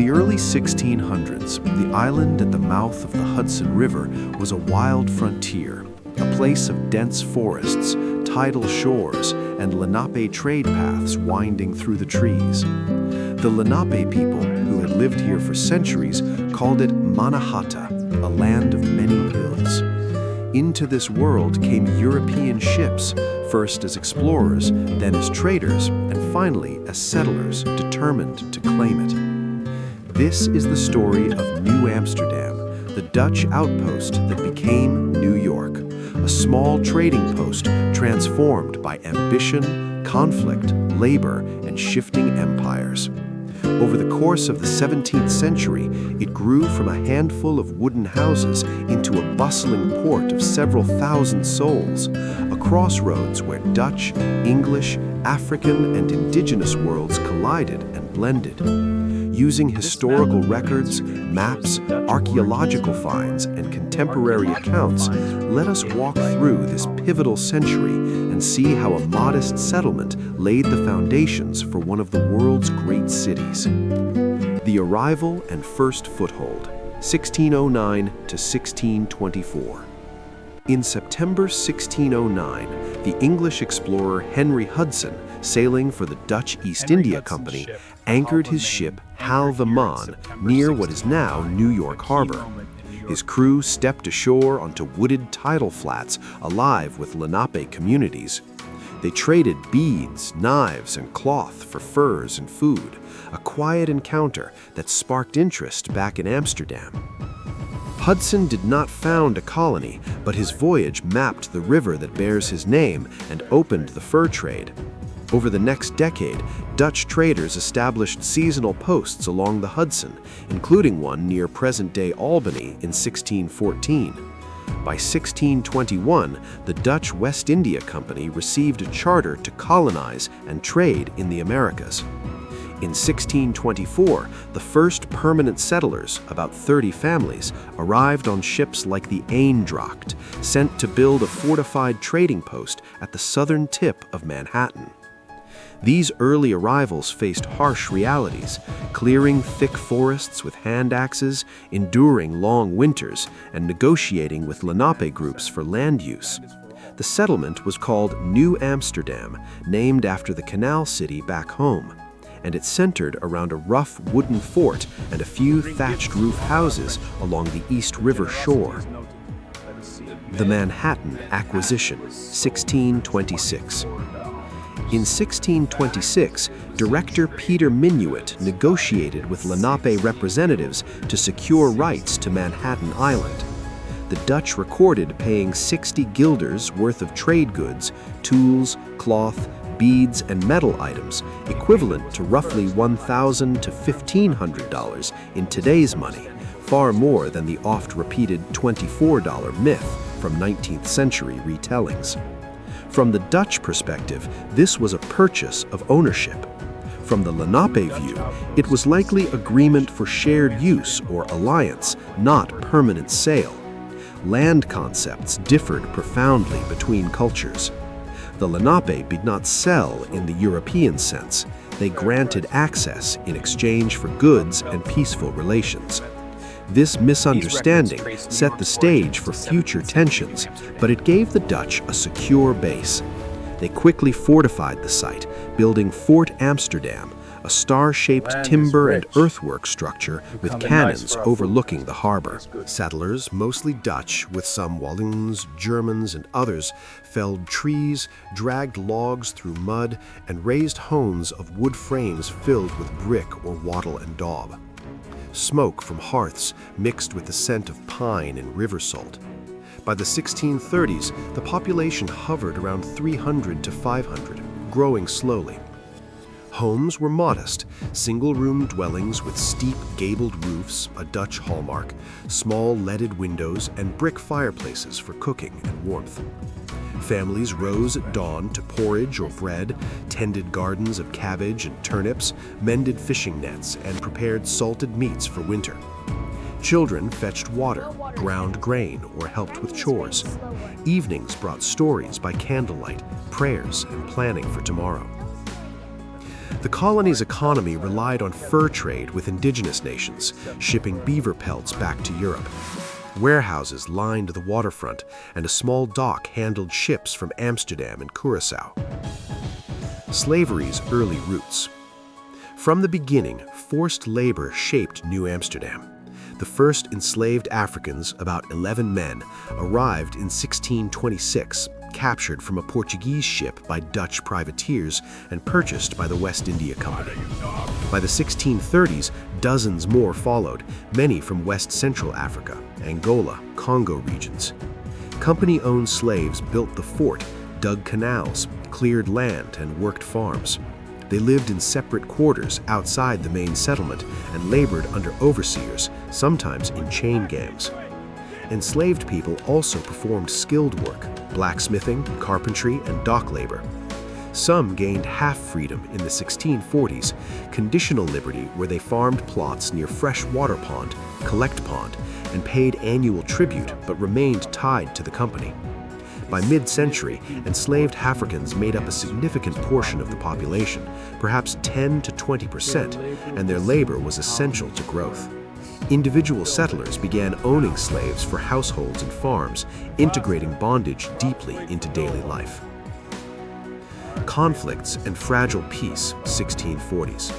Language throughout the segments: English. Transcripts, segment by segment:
In the early 1600s, the island at the mouth of the Hudson River was a wild frontier, a place of dense forests, tidal shores, and Lenape trade paths winding through the trees. The Lenape people, who had lived here for centuries, called it Mannahatta, a land of many hills. Into this world came European ships, first as explorers, then as traders, and finally as settlers determined to claim it. This is the story of New Amsterdam, the Dutch outpost that became New York, a small trading post transformed by ambition, conflict, labor, and shifting empires. Over the course of the 17th century, it grew from a handful of wooden houses into a bustling port of several thousand souls, a crossroads where Dutch, English, African, and indigenous worlds collided and blended. Using historical records, maps, archaeological finds, and contemporary accounts, let us walk through this pivotal century and see how a modest settlement laid the foundations for one of the world's great cities. The arrival and first foothold, 1609 to 1624. In September 1609, the English explorer Henry Hudson, sailing for the Dutch East India Company, anchored his ship Hal the Maan near what is now New York Harbor. His crew stepped ashore onto wooded tidal flats alive with Lenape communities. They traded beads, knives, and cloth for furs and food, a quiet encounter that sparked interest back in Amsterdam. Hudson did not found a colony, but his voyage mapped the river that bears his name and opened the fur trade. Over the next decade, Dutch traders established seasonal posts along the Hudson, including one near present-day Albany in 1614. By 1621, the Dutch West India Company received a charter to colonize and trade in the Americas. In 1624, the first permanent settlers, about 30 families, arrived on ships like the Eendracht, sent to build a fortified trading post at the southern tip of Manhattan. These early arrivals faced harsh realities, clearing thick forests with hand axes, enduring long winters, and negotiating with Lenape groups for land use. The settlement was called New Amsterdam, named after the canal city back home, and it centered around a rough wooden fort and a few thatched roof houses along the East River shore. The Manhattan Acquisition, 1626. In 1626, Director Peter Minuit negotiated with Lenape representatives to secure rights to Manhattan Island. The Dutch recorded paying 60 guilders worth of trade goods, tools, cloth, beads, and metal items, equivalent to roughly $1,000 to $1,500 in today's money, far more than the oft-repeated $24 myth from 19th century retellings. From the Dutch perspective, this was a purchase of ownership. From the Lenape view, it was likely agreement for shared use or alliance, not permanent sale. Land concepts differed profoundly between cultures. The Lenape did not sell in the European sense. They granted access in exchange for goods and peaceful relations. This misunderstanding set the stage for future tensions, but it gave the Dutch a secure base. They quickly fortified the site, building Fort Amsterdam, a star-shaped timber and earthwork structure with cannons overlooking the harbor. Settlers, mostly Dutch, with some Walloons, Germans, and others, felled trees, dragged logs through mud, and raised homes of wood frames filled with brick or wattle and daub. Smoke from hearths mixed with the scent of pine and river salt. By the 1630s, the population hovered around 300 to 500, growing slowly. Homes were modest, single-room dwellings with steep gabled roofs, a Dutch hallmark, small leaded windows, and brick fireplaces for cooking and warmth. Families rose at dawn to porridge or bread, tended gardens of cabbage and turnips, mended fishing nets, and prepared salted meats for winter. Children fetched water, ground grain, or helped with chores. Evenings brought stories by candlelight, prayers, and planning for tomorrow. The colony's economy relied on fur trade with indigenous nations, shipping beaver pelts back to Europe. Warehouses lined the waterfront, and a small dock handled ships from Amsterdam and Curaçao. Slavery's early roots. From the beginning, forced labor shaped New Amsterdam. The first enslaved Africans, about 11 men, arrived in 1626, captured from a Portuguese ship by Dutch privateers and purchased by the West India Company. By the 1630s, dozens more followed, many from West Central Africa, Angola, Congo regions. Company-owned slaves built the fort, dug canals, cleared land, and worked farms. They lived in separate quarters outside the main settlement and labored under overseers, sometimes in chain gangs. Enslaved people also performed skilled work, blacksmithing, carpentry, and dock labor. Some gained half freedom in the 1640s, conditional liberty where they farmed plots near Freshwater Pond, Collect Pond, and paid annual tribute but remained tied to the company. By mid-century, enslaved Africans made up a significant portion of the population, perhaps 10 to 20%, and their labor was essential to growth. Individual settlers began owning slaves for households and farms, integrating bondage deeply into daily life. Conflicts and fragile peace, 1640s.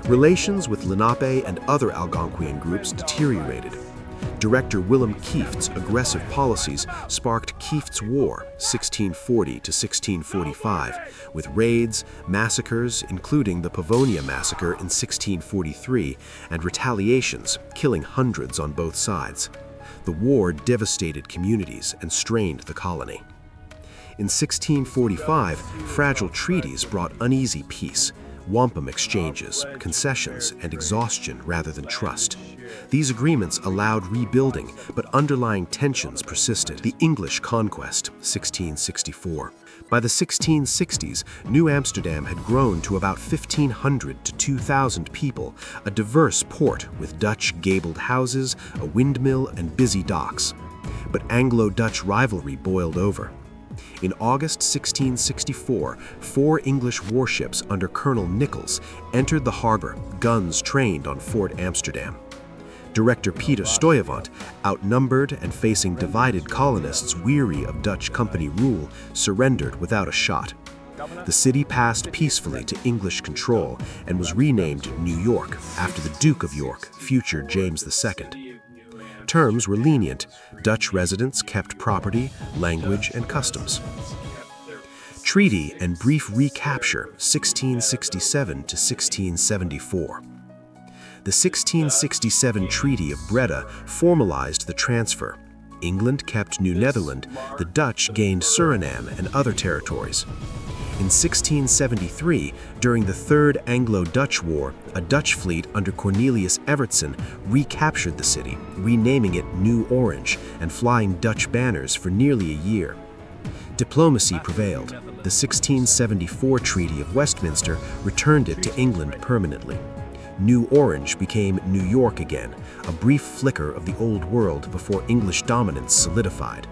Relations with Lenape and other Algonquian groups deteriorated. Director Willem Kieft's aggressive policies sparked Kieft's War, 1640 to 1645, with raids, massacres, including the Pavonia Massacre in 1643, and retaliations, killing hundreds on both sides. The war devastated communities and strained the colony. In 1645, fragile treaties brought uneasy peace, wampum exchanges, concessions, and exhaustion rather than trust. These agreements allowed rebuilding, but underlying tensions persisted. The English conquest, 1664. By the 1660s, New Amsterdam had grown to about 1,500 to 2,000 people, a diverse port with Dutch gabled houses, a windmill, and busy docks. But Anglo-Dutch rivalry boiled over. In August 1664, 4 English warships under Colonel Nichols entered the harbor, guns trained on Fort Amsterdam. Director Peter Stuyvesant, outnumbered and facing divided colonists weary of Dutch company rule, surrendered without a shot. The city passed peacefully to English control and was renamed New York after the Duke of York, future James II. Terms were lenient. Dutch residents kept property, language, and customs. Treaty and brief recapture, 1667 to 1674. The 1667 Treaty of Breda formalized the transfer. England kept New Netherland, the Dutch gained Suriname and other territories. In 1673, during the Third Anglo-Dutch War, a Dutch fleet under Cornelius Evertsen recaptured the city, renaming it New Orange and flying Dutch banners for nearly a year. Diplomacy prevailed. The 1674 Treaty of Westminster returned it to England permanently. New Orange became New York again, a brief flicker of the Old World before English dominance solidified.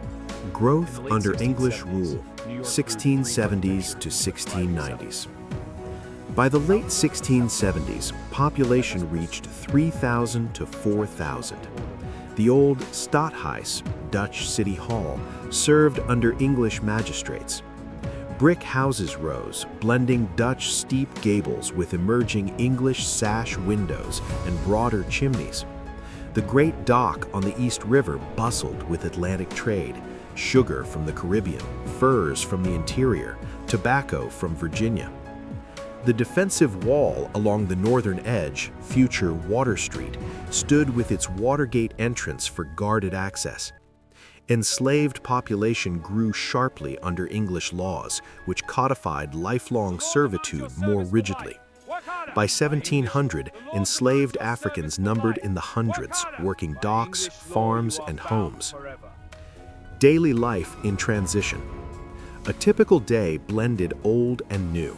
Growth under English rule, 1670s to 1690s. By the late 1670s, population reached 3,000 to 4,000. The old Stadhuis, Dutch city hall, served under English magistrates. Brick houses rose, blending Dutch steep gables with emerging English sash windows and broader chimneys. The great dock on the East River bustled with Atlantic trade, sugar from the Caribbean, furs from the interior, tobacco from Virginia. The defensive wall along the northern edge, future Water Street, stood with its Watergate entrance for guarded access. Enslaved population grew sharply under English laws, which codified lifelong servitude more rigidly. By 1700, enslaved Africans numbered in the hundreds, working docks, farms, and homes. Daily life in transition. A typical day blended old and new.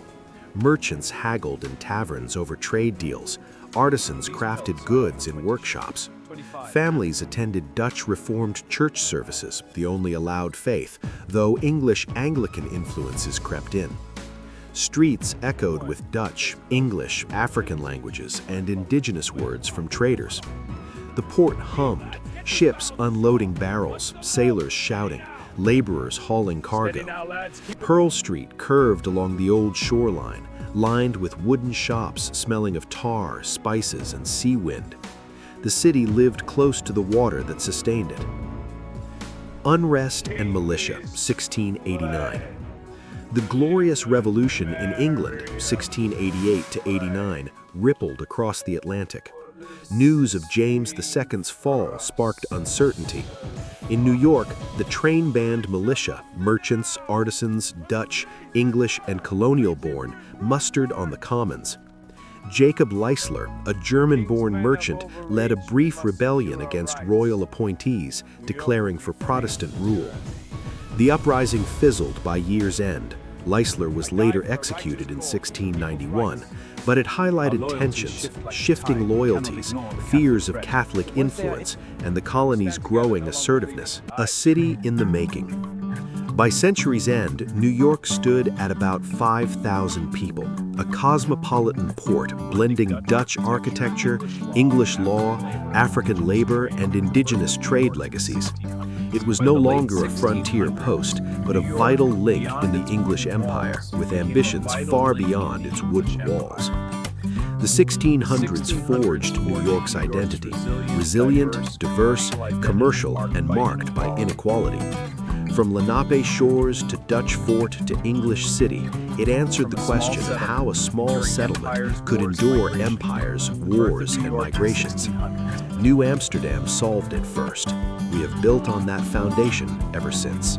Merchants haggled in taverns over trade deals. Artisans crafted goods in workshops. Families attended Dutch Reformed church services, the only allowed faith, though English Anglican influences crept in. Streets echoed with Dutch, English, African languages, and indigenous words from traders. The port hummed, ships unloading barrels, sailors shouting, laborers hauling cargo. Pearl Street curved along the old shoreline, lined with wooden shops smelling of tar, spices, and sea wind. The city lived close to the water that sustained it. Unrest and militia, 1689. The Glorious Revolution in England, 1688 to 89, rippled across the Atlantic. News of James II's fall sparked uncertainty. In New York, the train-band militia, merchants, artisans, Dutch, English, and Colonial-born, mustered on the commons. Jacob Leisler, a German-born merchant, led a brief rebellion against royal appointees, declaring for Protestant rule. The uprising fizzled by year's end. Leisler was later executed in 1691, but it highlighted tensions, shifting loyalties, fears of Catholic influence, and the colony's growing assertiveness. A city in the making. By century's end, New York stood at about 5,000 people, a cosmopolitan port blending Dutch architecture, English law, African labor, and indigenous trade legacies. It was no longer a frontier post, but a vital link in the English Empire, with ambitions far beyond its wooden walls. The 1600s forged New York's identity, resilient, diverse, commercial, and marked by inequality. From Lenape shores to Dutch fort to English city, it answered the question of how a small settlement could endure empires, wars, and migrations. New Amsterdam solved it first. We have built on that foundation ever since.